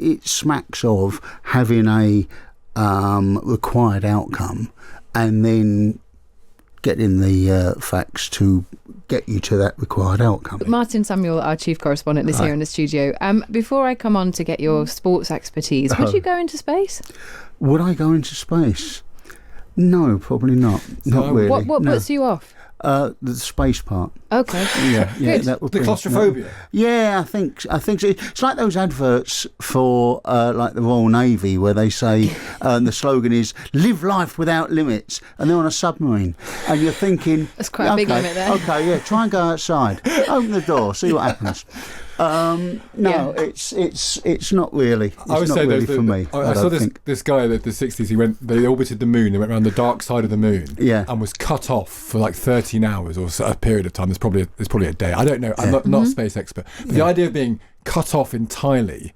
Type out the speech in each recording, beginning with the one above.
it smacks of having a required outcome and then getting the facts to get you to that required outcome. Martin Samuel, our chief correspondent, is here in the studio. Before I come on to get your sports expertise, would you go into space? Would I go into space? No, probably not. Not really. What puts you off? The space part. Okay. Yeah, that would the be claustrophobia. Yeah, I think so. It's like those adverts for like the Royal Navy where they say the slogan is "Live life without limits," and they're on a submarine, and you're thinking that's quite a big limit there. Okay, yeah, try and go outside, open the door, see what happens. It's not really. It's I would not say really for me. I saw this guy in the 60s. They orbited the moon. They went around the dark side of the moon. Yeah. And was cut off for like 13 hours or a period of time. There's probably a day. I don't know. I'm not a space expert. But the idea of being cut off entirely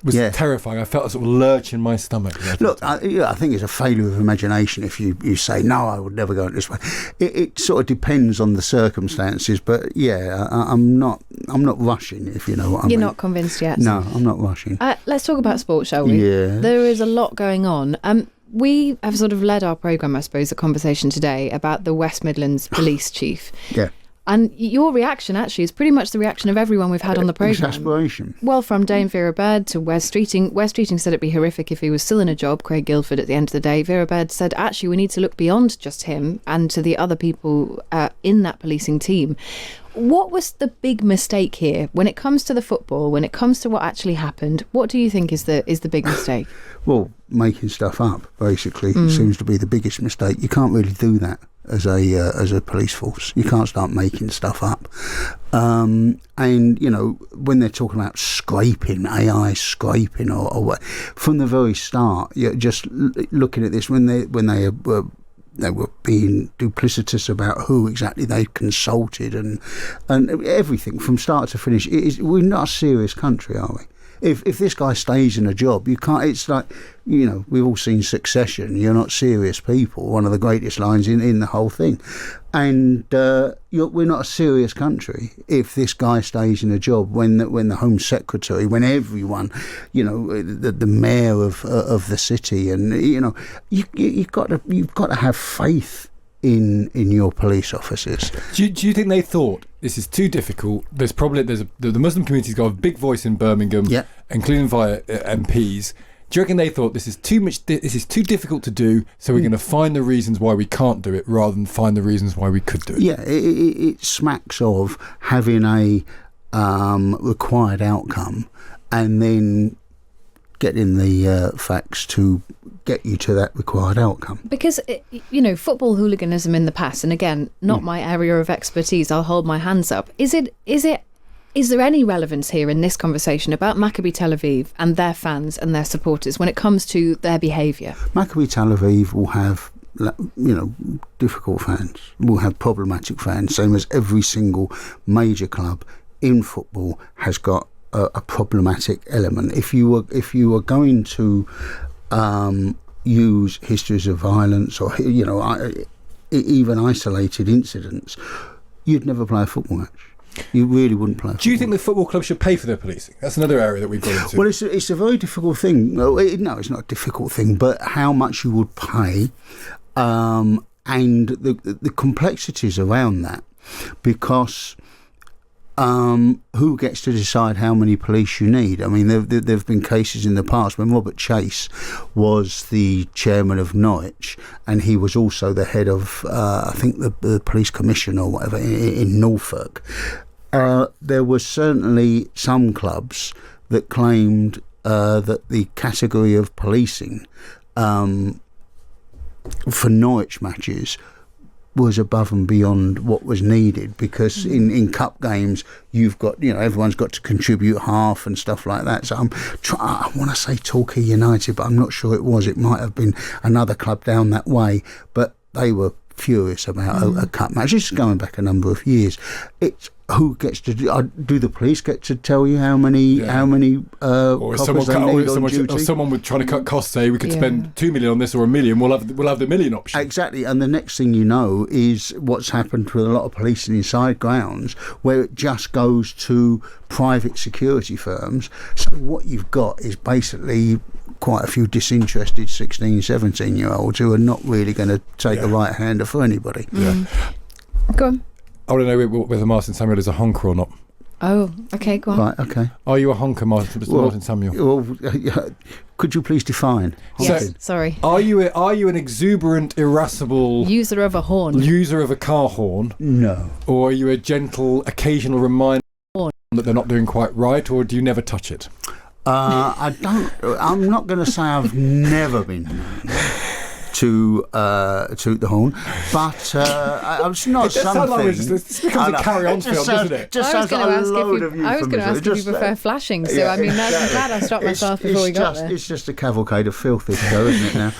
was terrifying. I felt a sort of lurch in my stomach. Look, I think it's a failure of imagination if you say, no, I would never go this way. It sort of depends on the circumstances, but I'm not rushing, if you know what I mean. You're not convinced yet? No, I'm not rushing. Let's talk about sports, shall we? Yeah. There is a lot going on. We have sort of led our programme, I suppose, a conversation today about the West Midlands police chief. Yeah. And your reaction, actually, is pretty much the reaction of everyone we've had on the programme. Exasperation. Well, from Dame Vera Baird to Wes Streeting. Wes Streeting said it'd be horrific if he was still in a job, Craig Guildford, at the end of the day. Vera Baird said, actually, we need to look beyond just him and to the other people in that policing team. What was the big mistake here when it comes to the football, when it comes to what actually happened? What do you think is the big mistake? Well, making stuff up, basically, seems to be the biggest mistake. You can't really do that as a police force. You can't start making stuff up. And, you know, when they're talking about scraping, AI scraping or what, from the very start, you're just looking at this when they were being duplicitous about who exactly they consulted and everything from start to finish. We're not a serious country, are we? If this guy stays in a job, you can't. It's like, you know, we've all seen Succession. You're not serious people. One of the greatest lines in the whole thing. And we're not a serious country if this guy stays in a job when the Home Secretary, when everyone, you know, the mayor of the city, and you know, you've got to have faith in your police officers. Do you think they thought this is too difficult? The Muslim community's got a big voice in Birmingham, including via MPs. Do you reckon they thought this is too much? This is too difficult to do, so we're going to find the reasons why we can't do it, rather than find the reasons why we could do it? Yeah, it smacks of having a required outcome and then getting the facts to get you to that required outcome. Because, you know, football hooliganism in the past, and again, not my area of expertise, I'll hold my hands up. Is there any relevance here in this conversation about Maccabi Tel Aviv and their fans and their supporters when it comes to their behaviour? Maccabi Tel Aviv will have, you know, difficult fans, will have problematic fans, same as every single major club in football has got a problematic element. If you were going to use histories of violence or, you know, even isolated incidents, you'd never play a football match. You really wouldn't play a football. Do you think the football club should pay for their policing? That's another area that we've got into. Well, it's a very difficult thing. No, it's not a difficult thing, but how much you would pay and the complexities around that, because who gets to decide how many police you need? I mean, there have been cases in the past when Robert Chase was the chairman of Norwich, and he was also the head of, I think, the police commission or whatever in Norfolk. There were certainly some clubs that claimed that the category of policing for Norwich matches was above and beyond what was needed, because in cup games you've got, you know, everyone's got to contribute half and stuff like that. So I want to say Torquay United, but I'm not sure it was. It might have been another club down that way, but they were furious about a cup match. This is going back a number of years. It's who gets to do the police get to tell you how many or coppers they need on duty? Or someone would trying to cut costs, say we could spend 2 million on this or 1 million. We'll have the $1 million option. Exactly, and the next thing you know is what's happened with a lot of policing inside grounds, where it just goes to private security firms. So what you've got is basically quite a few disinterested 16, 17-year-olds who are not really going to take the right hander for anybody. Go on. I want to know whether Martin Samuel is a honker or not. Oh, okay, go on. Right, okay. Are you a honker, Martin Samuel? Well, could you please define? Yes, sorry. Are you an exuberant, irascible user of a horn? User of a car horn? No. Or are you a gentle, occasional reminder that they're not doing quite right, or do you never touch it? I'm not going to say I've never been to toot the horn, but it's not something. This becomes a carry-on film, doesn't it? Just sounds like a load of euphemism. I was going to ask if you prefer flashing, so I mean, I'm glad I stopped myself before we got there. It's just a cavalcade of filth, this show, isn't it now?